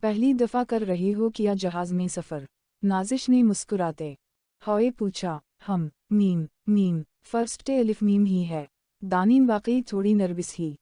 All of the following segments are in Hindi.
पहली दफा कर रही हो क्या जहाज में सफर? नाजिश ने मुस्कुराते हुए पूछा। हम मीम मीम फर्स्ट अलिफ मीम ही है। दानिन वाकई थोड़ी नर्वस ही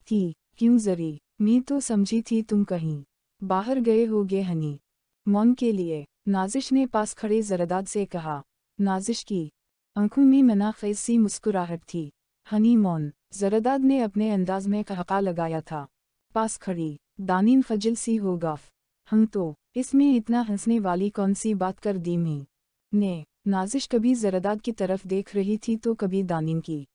थी। क्यों जरी? मैं तो समझी थी तुम कहीं बाहर गए होगे हनी मौन के लिए। नाजिश ने पास खड़े जरदाद से कहा। नाजिश की आंखों में मनाखेज सी मुस्कुराहट थी। हनी मौन? जरदाद ने अपने अंदाज में कहका लगाया था। पास खड़ी दानिन खजल सी हो गाफ। हम तो इसमें इतना हंसने वाली कौन सी बात कर दी मैं ने? नाजिश कभी जरदाद की तरफ देख रही थी तो कभी दानिन की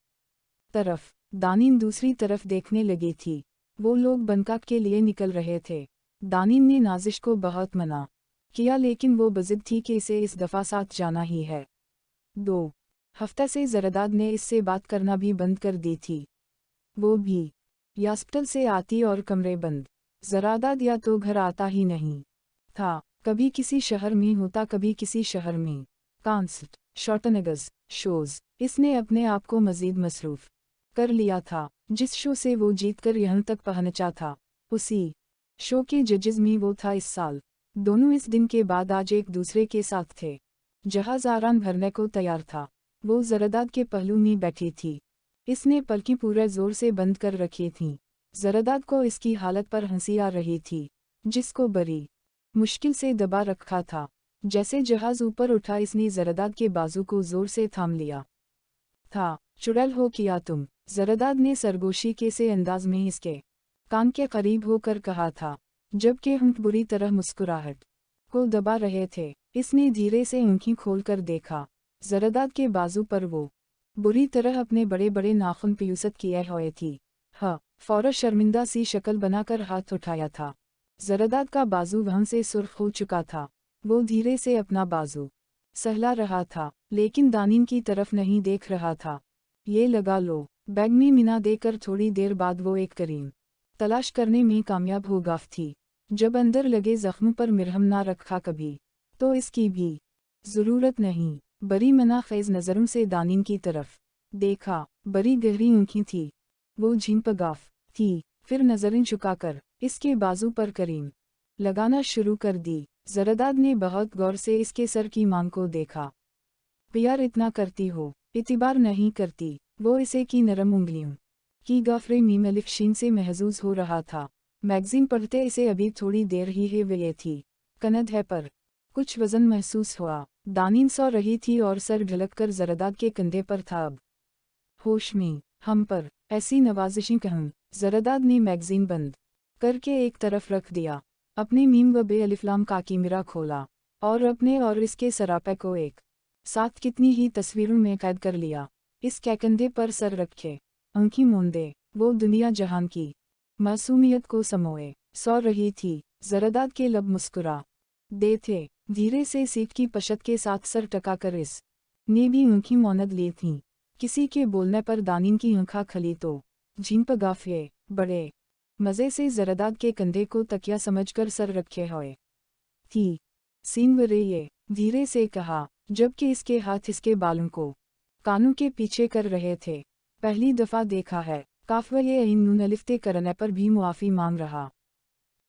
तरफ। दानिन दूसरी तरफ देखने लगी थी। वो लोग बनकाक के लिए निकल रहे थे। दानिन ने नाजिश को बहुत मना किया लेकिन वो बजिद थी कि इसे इस दफ़ा साथ जाना ही है। 2 हफ्ते से जरदाद ने इससे बात करना भी बंद कर दी थी। वो भी यास्पटल से आती और कमरे बंद। जरदाद या तो घर आता ही नहीं था। कभी किसी शहर में होता कभी किसी शहर में कॉन्सर्ट शॉटनगर्स शोज। इसने अपने आप को मज़ीद मसरूफ़ कर लिया था। जिस शो से वो जीतकर यहाँ तक पहुंचा था उसी शो के जजेस में वो था इस साल। दोनों इस दिन के बाद आज एक दूसरे के साथ थे। जहाज आराम भरने को तैयार था। वो जरदाद के पहलू में बैठी थी। इसने पलकें पूरे जोर से बंद कर रखी थीं। जरदाद को इसकी हालत पर हंसी आ रही थी जिसको बड़ी मुश्किल से दबा रखा था। जैसे जहाज ऊपर उठा इसने जरदाद के बाजू को जोर से थाम लिया था। चुड़ैल हो क्या तुम? जरदाद ने सरगोशी के से अंदाज में इसके कान के करीब होकर कहा था जबकि हम बुरी तरह मुस्कुराहट को दबा रहे थे। इसने धीरे से आंखें खोलकर देखा। जरदाद के बाजू पर वो बुरी तरह अपने बड़े बड़े नाखून पियूसत किए हुए थी। फौरन शर्मिंदा सी शक्ल बनाकर हाथ उठाया था। जरदाद का बाजू वहां से सुर्ख हो चुका था। वो धीरे से अपना बाजू सहला रहा था लेकिन दानिन की तरफ नहीं देख रहा था। ये लगा लो। बैग में मिना देकर थोड़ी देर बाद वो एक करीम तलाश करने में कामयाब हो गाफ थी। जब अंदर लगे जख्म पर मिरहम ना रखा कभी तो इसकी भी ज़रूरत नहीं। बड़ी मनाखेज नज़रों से दानिन की तरफ देखा। बड़ी गहरी आँखें थी। वो झिंप गाफ थी। फिर नज़रें झुकाकर इसके बाजू पर करीम लगाना शुरू कर दी। जरदाद ने बहुत गौर से इसके सर की मांग को देखा। प्यार इतना करती हो? इतिबार नहीं करती? वो इसे की नरम उंगलियों की गाफरे मीम अलिफ शीन से महजूज हो रहा था। मैगजीन पढ़ते इसे अभी थोड़ी देर ही है वे थी। कनद है पर कुछ वजन महसूस हुआ। दानिन सो रही थी और सर ढलककर जरदाद के कंधे पर था। अब होश में हम पर ऐसी नवाजिशें कहूं। जरदाद ने मैगजीन बंद करके एक तरफ रख दिया। अपने मीम व बे अलिफ्लाम का कीमिरा खोला और अपने और इसके सरापे को एक साथ कितनी ही तस्वीरों में कैद कर लिया। इसके कंधे पर सर रखे आंखें मूंदे वो दुनिया जहान की मासूमियत को समोए सो रही थी। जरदाद के लब मुस्कुरा दे थे। धीरे से सीट की पशत के साथ सर टकाकर इस ने भी आंखें मौनद ली थीं। किसी के बोलने पर दानिन की आंखें खली तो झिंप गाफे बड़े मज़े से जरदाद के कंधे को तकिया समझकर सर रखे हुए थी। सीन वरे ये धीरे से कहा जबकि इसके हाथ इसके बालों को कानों के पीछे कर रहे थे। पहली दफ़ा देखा है। काफ़ ये नून अलिफ्ते करने पर भी मुआफ़ी मांग रहा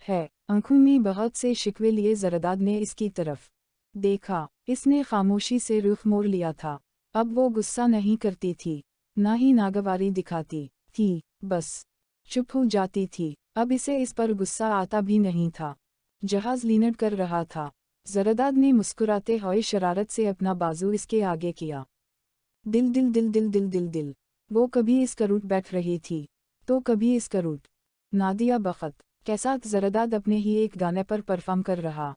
है। आंखों में बहुत से शिकवे लिए जरदाद ने इसकी तरफ देखा। इसने खामोशी से रुख मोड़ लिया था। अब वो गुस्सा नहीं करती थी ना ही नागवारी दिखाती थी। बस चुप हो जाती थी। अब इसे इस पर गुस्सा आता भी नहीं था। जहाज लीनट कर रहा था। जरदाद ने मुस्कुराते हुए शरारत से अपना बाजू इसके आगे किया। दिल दिल दिल दिल दिल दिल दिल। वो कभी इस करूट बैठ रही थी तो कभी इस करूट। नादिया बखत के साथ जरदाद अपने ही एक गाने पर परफॉर्म कर रहा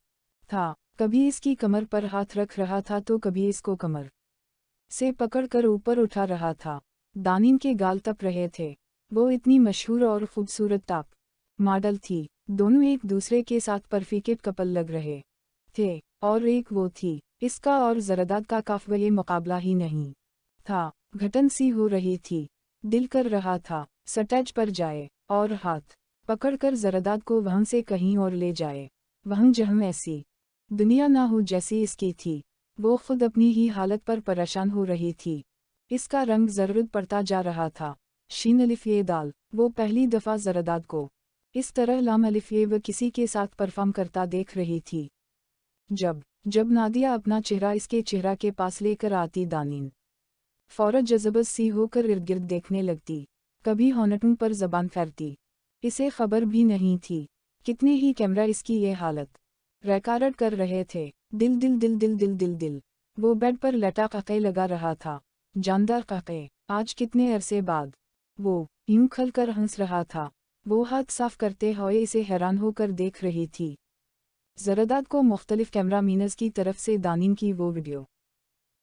था। कभी इसकी कमर पर हाथ रख रहा था तो कभी इसको कमर से पकड़कर ऊपर उठा रहा था। दानिन के गाल तप रहे थे। वो इतनी मशहूर और खूबसूरत टॉप मॉडल थी। दोनों एक दूसरे के साथ परफेक्ट कपल लग रहे थे और एक वो थी। इसका और जरदाद का काफ़ी मुकाबला ही नहीं था। घटन सी हो रही थी। दिल कर रहा था सटैच पर जाए और हाथ पकड़कर जरदाद को वहां से कहीं और ले जाए। वहां जहां ऐसी दुनिया ना हो जैसी इसकी थी। वो खुद अपनी ही हालत पर परेशान हो रही थी। इसका रंग जर्द पड़ता जा रहा था। शीन अलिफ ये दाल। वो पहली दफ़ा जरदाद को इस तरह लाम अलिफ ये वो किसी के साथ परफॉर्म करता देख रही थी। जब जब नादिया अपना चेहरा इसके चेहरा के पास लेकर आती, दानीन फौरन जज़बस सी होकर इर्द गिर्द देखने लगती, कभी होंठों पर जबान फेरती। इसे खबर भी नहीं थी कितने ही कैमरा इसकी ये हालत रिकॉर्ड कर रहे थे। दिल दिल दिल दिल दिल दिल दिल वो बेड पर लटा क़क़े लगा रहा था, जानदार क़क़े। आज कितने अरसे बाद वो यूं खल कर हंस रहा था। वो हाथ साफ करते हुए इसे हैरान होकर देख रही थी। ज़रदाद को मुख्तलिफ कैमरामैन्स की तरफ से दानीन की वो वीडियो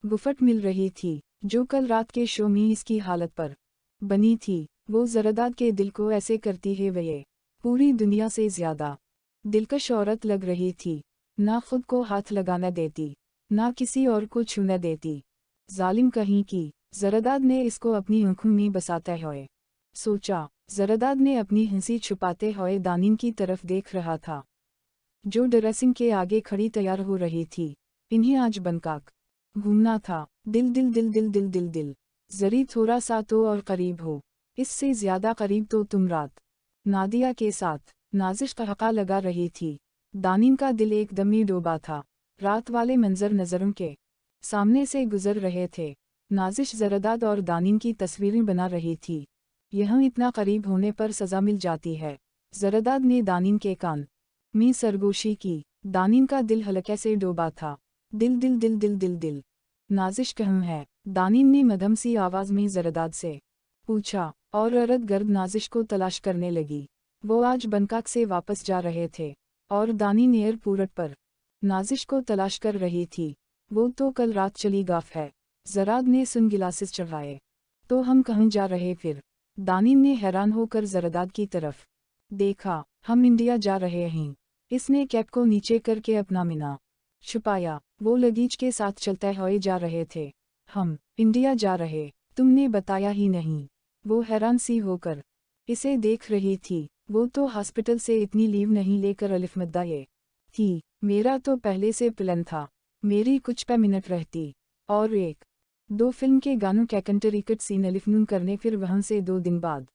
गुफट मिल रही थी जो कल रात के शो में इसकी हालत पर बनी थी। वो ज़रदाद के दिल को ऐसे करती है वे पूरी दुनिया से ज़्यादा दिलकश औरत लग रही थी। ना खुद को हाथ लगाना देती, ना किसी और को छूने देती। जालिम कहीं की। ज़रदाद ने इसको अपनी आंखों में बसाते हुए सोचा। ज़रदाद ने अपनी हंसी छुपाते हुए दानीन की तरफ देख रहा था जो ड्रेसिंग के आगे खड़ी तैयार हो रही थी। इन्हें आज बनकाक घूमना था। दिल दिल दिल दिल दिल दिल दिल जरी थोड़ा सा तो और करीब हो, इससे ज़्यादा करीब तो तुम रात नादिया के साथ। नाजिश कहका लगा रही थी। दानीन का दिल एकदम ही डूबा था। रात वाले मंजर नज़रों के सामने से गुजर रहे थे। नाजिश ज़रदाद और दानीन की तस्वीरें बना रही थी। यहाँ इतना करीब होने पर सज़ा मिल जाती है। ज़रदाद ने दानीन के कान में सरगोशी की। दानीन का दिल हल्के से डूबा था। दिल दिल दिल दिल दिल दिल नाजिश कहाँ है? दानीन ने मध्यम सी आवाज़ में ज़रदाद से पूछा और औरत गर्द नाजिश को तलाश करने लगी। वो आज बनकाक से वापस जा रहे थे और दानीन एयरपोर्ट पर नाजिश को तलाश कर रही थी। वो तो कल रात चली गाफ है। ज़रदाद ने सुन गिलासेस चढ़ाए। तो हम कहाँ जा रहे फिर? दानीन ने हैरान होकर ज़रदाद की तरफ देखा। हम इंडिया जा रहे हैं। इसने कैप को नीचे करके अपना मिना छुपाया। वो लगेज के साथ चलते हुए जा रहे थे। हम इंडिया जा रहे? तुमने बताया ही नहीं। वो हैरान सी होकर इसे देख रही थी। वो तो हॉस्पिटल से इतनी लीव नहीं लेकर अलिफ मद्दा ये थी। मेरा तो पहले से प्लान था। मेरी कुछ पे मिनट रहती और एक दो फिल्म के गानों के कंट्रीकट सीन अलिफनून करने, फिर वहाँ से 2 दिन बाद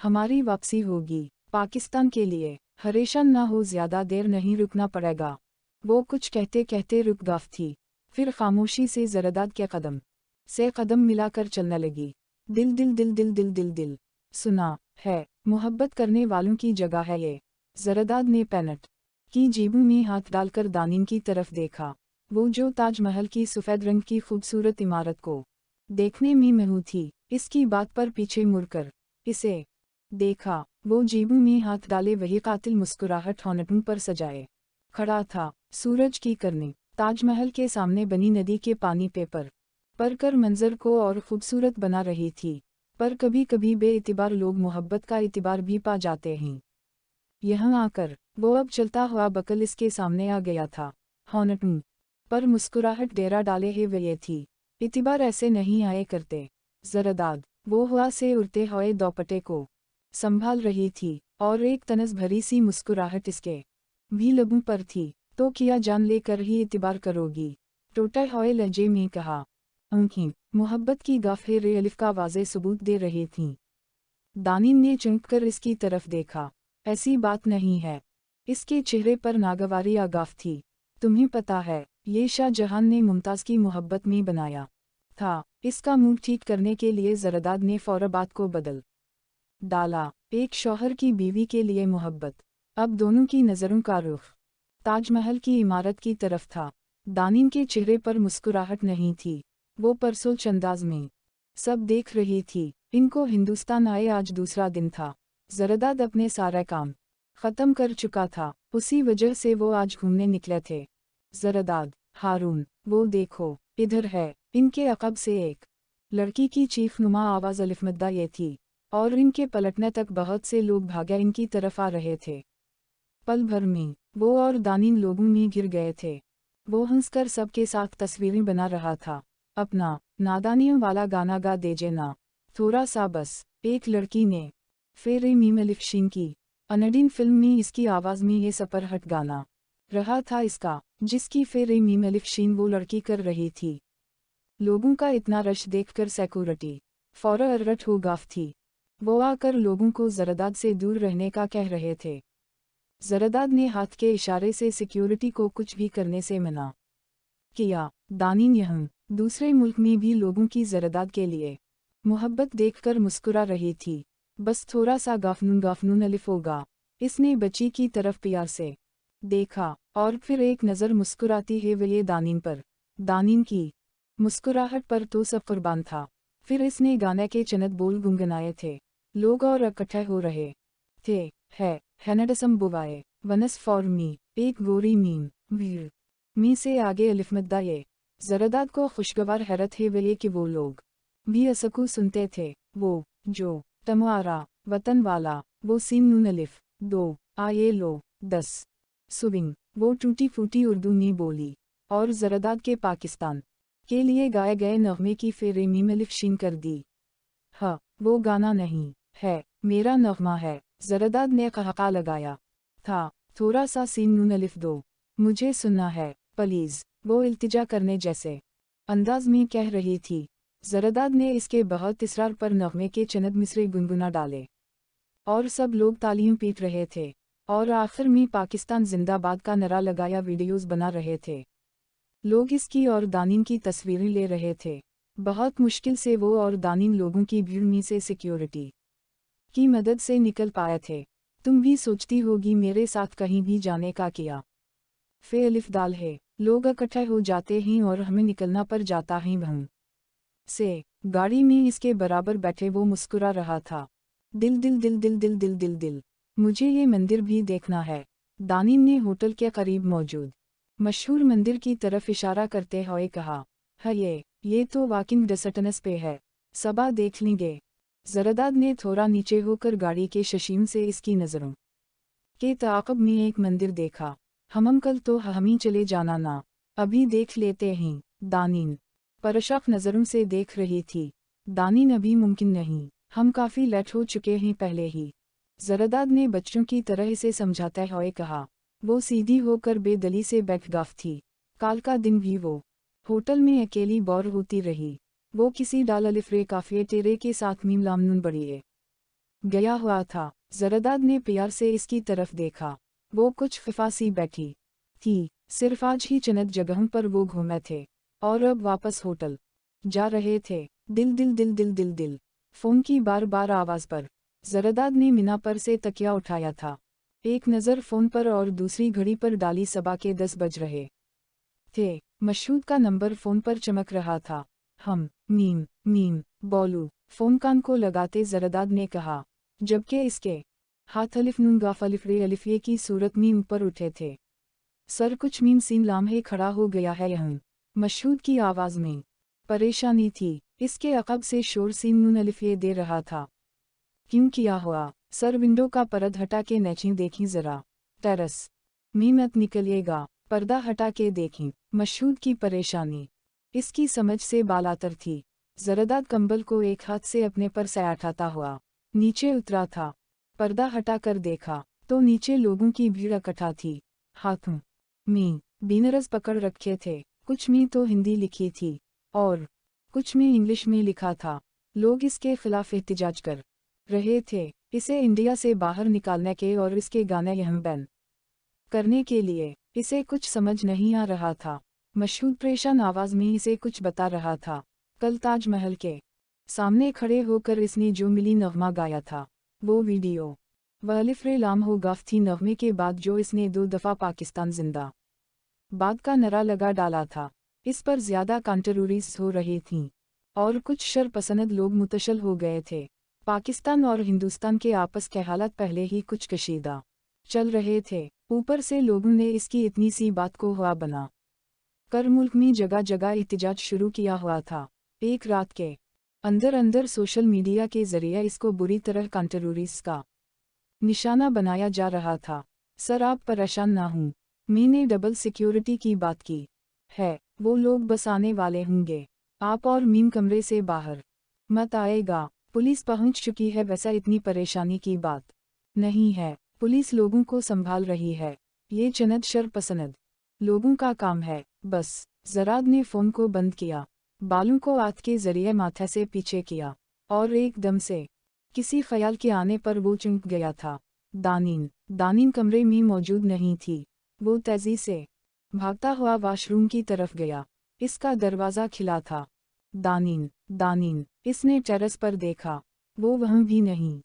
हमारी वापसी होगी पाकिस्तान के लिए। परेशान ना हो, ज़्यादा देर नहीं रुकना पड़ेगा। वो कुछ कहते कहते रुक गाफ थी, फिर खामोशी से ज़रदाद के कदम से कदम मिलाकर चलने लगी। दिल दिल दिल दिल दिल दिल दिल सुना है, मोहब्बत करने वालों की जगह है ये। ज़रदाद ने पैनट की जेबों में हाथ डालकर दानीन की तरफ देखा। वो जो ताजमहल की सफ़ेद रंग की खूबसूरत इमारत को देखने में महू थी, इसकी बात पर पीछे मुड़कर इसे देखा। वो जेबों में हाथ डाले वही कातिल मुस्कुराहट होंठों पर सजाए खड़ा था। सूरज की किरणें ताजमहल के सामने बनी नदी के पानी पर कर मंजर को और खूबसूरत बना रही थी। पर कभी कभी बेइतिबार लोग मोहब्बत का इतिबार भी पा जाते हैं। यहाँ आकर वो अब चलता हुआ बकल इसके सामने आ गया था। होंठों पर मुस्कुराहट डेरा डाले ही वे थी। इतिबार ऐसे नहीं आए करते। ज़रदाद वो हवा से उड़ते हुए दोपट्टे को संभाल रही थी और एक तनस भरी सी मुस्कुराहट इसके भी लबों पर थी। तो किया जान लेकर ही इतिबार करोगी? टूटे हुए लहजे में कहा। आँखें मोहब्बत की गाफे अलिफ का वाज़े सबूत दे रही थीं। दानीन ने चौंक कर इसकी तरफ देखा। ऐसी बात नहीं है। इसके चेहरे पर नागवारी आगाफ थी। तुम्हें पता है, ये शाहजहां ने मुमताज़ की मोहब्बत में बनाया था। इसका मुंह ठीक करने के लिए ज़रदाद ने फौरन बात को बदल डाला। एक शौहर की बीवी के लिए मोहब्बत। अब दोनों की नज़रों का रुख ताजमहल की इमारत की तरफ था। दानीन के चेहरे पर मुस्कुराहट नहीं थी। वो परसोच अंदाज में सब देख रही थी। इनको हिंदुस्तान आए आज दूसरा दिन था। ज़रदाद अपने सारे काम ख़त्म कर चुका था, उसी वजह से वो आज घूमने निकले थे। ज़रदाद, हारून, वो देखो, इधर है। इनके अक़ब से एक लड़की की चीख नुमा आवाज़ अलिफ मद्दा ये थी और इनके पलटने तक बहुत से लोग भागे इनकी तरफ आ रहे थे। पल भर में वो और दानीन लोगों में घिर गए थे। वो हंसकर सबके साथ तस्वीरें बना रहा था। अपना नादानियों वाला गाना गा दीजिए ना, थोड़ा सा बस। एक लड़की ने फिर मीम अलिफ शीन की अनडीन फिल्म में इसकी आवाज़ में ये सपरहट गाना रहा था इसका, जिसकी फिर मीम अलिफ शीन वो लड़की कर रही थी। लोगों का इतना रश देखकर सिक्योरिटी फौरन अलर्ट हो गाफ थी। वो आकर लोगों को जरदाद से दूर रहने का कह रहे थे। जरदाद ने हाथ के इशारे से सिक्योरिटी को कुछ भी करने से मना किया। दानिन यहाँ दूसरे मुल्क में भी लोगों की जरदाद के लिए मोहब्बत देखकर मुस्कुरा रही थी। बस थोड़ा सा गाफनून अलिफ होगा। इसने बच्ची की तरफ प्यार से देखा और फिर एक नज़र मुस्कुराती है ये दानिन पर। दानिन की मुस्कुराहट पर तो सब कुर्बान था। फिर इसने गाने के चंद बोल गुनगुनाए थे। लोग और इकट्ठे हो रहे थे। है हैनडसम बुवाए वनस फॉर मी एक गोरी मीम वीर मी से आगे अलिफ मद्दा ये। जरदाद को खुशगवार हैरत है वे कि वो लोग भी असकू सुनते थे। वो जो तमवारा वतन वाला वो सीन नून अलिफ 2 आये लो 10 सुबिंग वो टूटी फूटी उर्दू में बोली और जरदाद के पाकिस्तान के लिए गाए गए नगमे की फेरे मीम अलिफ शीन कर दी। हाँ वो गाना नहीं है मेरा नगमा है। जरदाद ने कहका लगाया था थोड़ा सा सीन नून अलिफ 2 मुझे सुनना है प्लीज। वो इल्तिजा करने जैसे अंदाज में कह रही थी। जरदाद ने इसके बहुत इसरार पर नगमे के चंद मिसरे गुनगुना डाले और सब लोग तालियां पीट रहे थे और आखिर में पाकिस्तान जिंदाबाद का नारा लगाया वीडियोस बना रहे थे। लोग इसकी और दानिन की तस्वीरें ले रहे थे। बहुत मुश्किल से वो और दानिन लोगों की भीड़ में से सिक्योरिटी की मदद से निकल पाए थे। तुम भी सोचती होगी मेरे साथ कहीं भी जाने का किया फे अलिफ दाल है। लोग इकट्ठे हो जाते हैं और हमें निकलना पड़ जाता है। वहीं से गाड़ी में इसके बराबर बैठे वो मुस्कुरा रहा था। दिल दिल दिल दिल दिल दिल दिल दिल मुझे ये मंदिर भी देखना है। दानिन ने होटल के करीब मौजूद मशहूर मंदिर की तरफ इशारा करते हुए कहा है ये तो वाकिंग डसटनस पे है। सबा देख लेंगे। जरदाद ने थोड़ा नीचे होकर गाड़ी के शशीम से इसकी नज़रों के ताक़ब में एक मंदिर देखा। हम कल तो हमी चले जाना ना अभी देख लेते हैं। दानिन परशाक नज़रों से देख रही थी। दानिन अभी मुमकिन नहीं हम काफ़ी लेट हो चुके हैं पहले ही। जरदाद ने बच्चों की तरह इसे समझाते हुए कहा। वो सीधी होकर बेदली से बैठ गाफ थी। काल का दिन भी वो होटल में अकेली बोर होती रही। वो किसी डाल अलिफ्रे काफिए तेरे के साथ मीम लामनून बढ़िए गया हुआ था। जरदाद ने प्यार से इसकी तरफ देखा। वो कुछ खिफासी बैठी थी। सिर्फ आज ही चंद जगहों पर वो घूमे थे और अब वापस होटल जा रहे थे। दिल दिल दिल दिल दिल दिल फोन की बार बार आवाज़ पर जरदाद ने मीना पर से तकिया उठाया था। एक नज़र फ़ोन पर और दूसरी घड़ी पर डाली। सबा के 10 बज रहे थे। मशहूद का नंबर फ़ोन पर चमक रहा था। हम मीम मीम बोलू फ़ोन कान को लगाते जरदाद ने कहा जबकि इसके हाथ अलिफ नून गाफ अलिफ रे अलिफिए की सूरत में ऊपर उठे थे। सर कुछ मीम सीन लाम्हे खड़ा हो गया है यहाँ। मशहूद की आवाज़ में परेशानी थी। इसके अक़ब से शोर सीन नून अलिफिए दे रहा था। क्यों किया हुआ? सर विंडो का पर्दा हटा के नीचे देखी जरा। टेरस में मत निकलिएगा। पर्दा हटा के देखें। मशहूद की परेशानी इसकी समझ से बालातर थी। जरदाद कंबल को एक हाथ से अपने पर से उठाता हुआ नीचे उतरा था। पर्दा हटा कर देखा तो नीचे लोगों की भीड़ इकट्ठा थी। हाथों में बीनरस पकड़ रखे थे। कुछ में तो हिंदी लिखी थी और कुछ में इंग्लिश में लिखा था। लोग इसके खिलाफ एहतिजाज कर रहे थे। इसे इंडिया से बाहर निकालने के और इसके गाने यहाँ बैन करने के लिए। इसे कुछ समझ नहीं आ रहा था। मशहूद परेशान आवाज़ में इसे कुछ बता रहा था। कल ताजमहल के सामने खड़े होकर इसने जो मिली नगमा गाया था वो वीडियो वह अलिफ रे लाम हो गाफ थी। नगमे के बाद जो इसने 2 दफ़ा पाकिस्तान जिंदा बाद का नारा लगा डाला था। इस पर ज़्यादा कांट्रोवर्सीज हो रही थीं और कुछ शरपसंद लोग मुतशल हो गए थे। पाकिस्तान और हिंदुस्तान के आपस के हालात पहले ही कुछ कशीदा चल रहे थे। ऊपर से लोगों ने इसकी इतनी सी बात को हुआ बना कर मुल्क में जगह जगह एहतिजाज शुरू किया हुआ था। एक रात के अंदर अंदर सोशल मीडिया के जरिए इसको बुरी तरह कांट्रोवर्सीज का निशाना बनाया जा रहा था। सर आप परेशान ना हूँ। मैंने डबल सिक्योरिटी की बात की है। वो लोग बस आने वाले होंगे। आप और मीम कमरे से बाहर मत आएगा। पुलिस पहुंच चुकी है। वैसा इतनी परेशानी की बात नहीं है। पुलिस लोगों को संभाल रही है। ये चंद शरपसंद लोगों का काम है बस। जरदाद ने फ़ोन को बंद किया। बालों को हाथ के जरिए माथे से पीछे किया और एकदम से किसी ख्याल के आने पर वो चौंक गया था। दानीन कमरे में मौजूद नहीं थी। वो तेजी से भागता हुआ वॉशरूम की तरफ गया। इसका दरवाज़ा खिला था। दानीन, इसने टेरेस पर देखा। वो वहाँ भी नहीं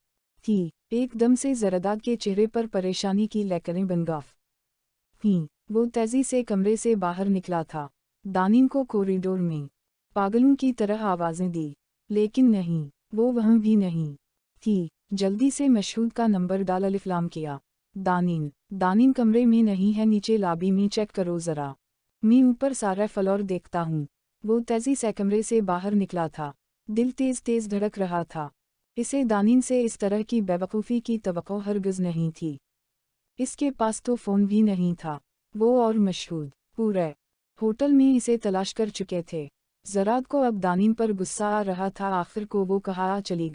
थी। एकदम से जरदाद के चेहरे पर परेशानी की लकीरें बन गईं। वो तेजी से कमरे से बाहर निकला था। दानीन को कॉरिडोर में पागलों की तरह आवाज़ें दी, लेकिन नहीं, वो वहाँ भी नहीं थी। जल्दी से मशहूद का नंबर डाल अलिफ्लाम किया। दानीन कमरे में नहीं है, नीचे लॉबी में चेक करो ज़रा। मैं ऊपर सारा फ्लोर देखता हूँ। वो तेजी से कमरे से बाहर निकला था। दिल तेज तेज धड़क रहा था। इसे दानीन से इस तरह की बेवकूफ़ी की तवक्को हरगिज़ नहीं थी। इसके पास तो फ़ोन भी नहीं था। वो और मशहूद पूरे होटल में इसे तलाश कर चुके थे। ज़राद को अब दानीन पर गुस्सा आ रहा था। आखिर को वो कहाँ चली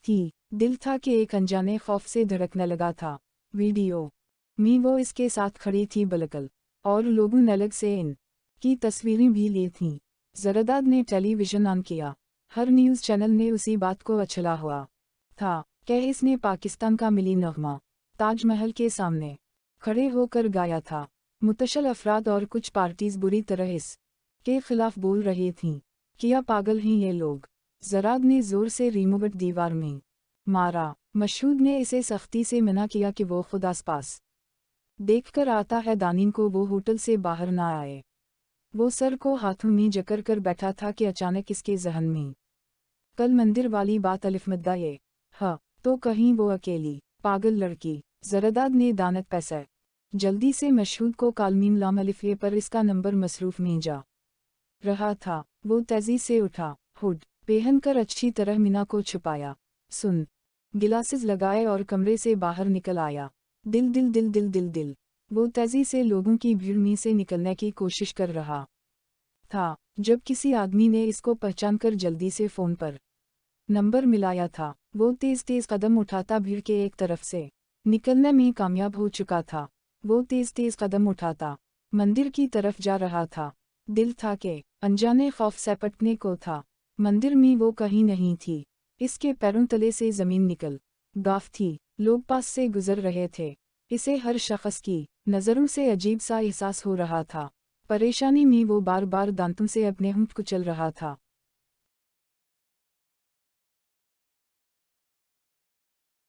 थी। दिल था कि एक अनजाने खौफ से धड़कने लगा था। वीडियो में वो इसके साथ खड़ी थी बलकल, और लोगों ने अलग से इन की तस्वीरें भी ली थीं। ज़रदाद ने टेलीविज़न ऑन किया। हर न्यूज़ चैनल ने उसी बात को उछला हुआ था कि इसने पाकिस्तान का मिली नगमा ताजमहल के सामने खड़े होकर गाया था। मुतशल अफराद और कुछ पार्टीज बुरी तरह इस के खिलाफ बोल रही थीं। क्या पागल हैं ये लोग? ज़राद ने ज़ोर से रिमोट दीवार में मारा। मशहूद ने इसे सख्ती से मना किया कि वो खुद आसपास देखकर आता है दानीन को वो होटल से बाहर ना आए। वो सर को हाथों में जकड़ कर बैठा था कि अचानक इसके जहन में कल मंदिर वाली बात अलिफमद्दा ये तो कहीं वो अकेली पागल लड़की। ज़रदाद ने दानत पैसे जल्दी से मशहूद को कालमीम लाम अलिफे पर इसका नंबर मसरूफ में जा रहा था। वो तेजी से उठा, हुड पहनकर अच्छी तरह मीना को छुपाया, सुन गिलासेस लगाए और कमरे से बाहर निकल आया। दिल। वो तेजी से लोगों की भीड़ में से निकलने की कोशिश कर रहा था जब किसी आदमी ने इसको पहचानकर जल्दी से फ़ोन पर नंबर मिलाया था। वो तेज तेज कदम उठाता भीड़ के एक तरफ से निकलने में कामयाब हो चुका था। वो तेज तेज कदम उठाता मंदिर की तरफ जा रहा था। दिल था कि अनजाने खौफ से पटने को था। मंदिर में वो कहीं नहीं थी। इसके पैरों तले से ज़मीन निकल गाफ थी। लोग पास से गुजर रहे थे। इसे हर शख्स की नज़रों से अजीब सा एहसास हो रहा था। परेशानी में वो बार बार दांतों से अपने होंठ कुचल रहा था।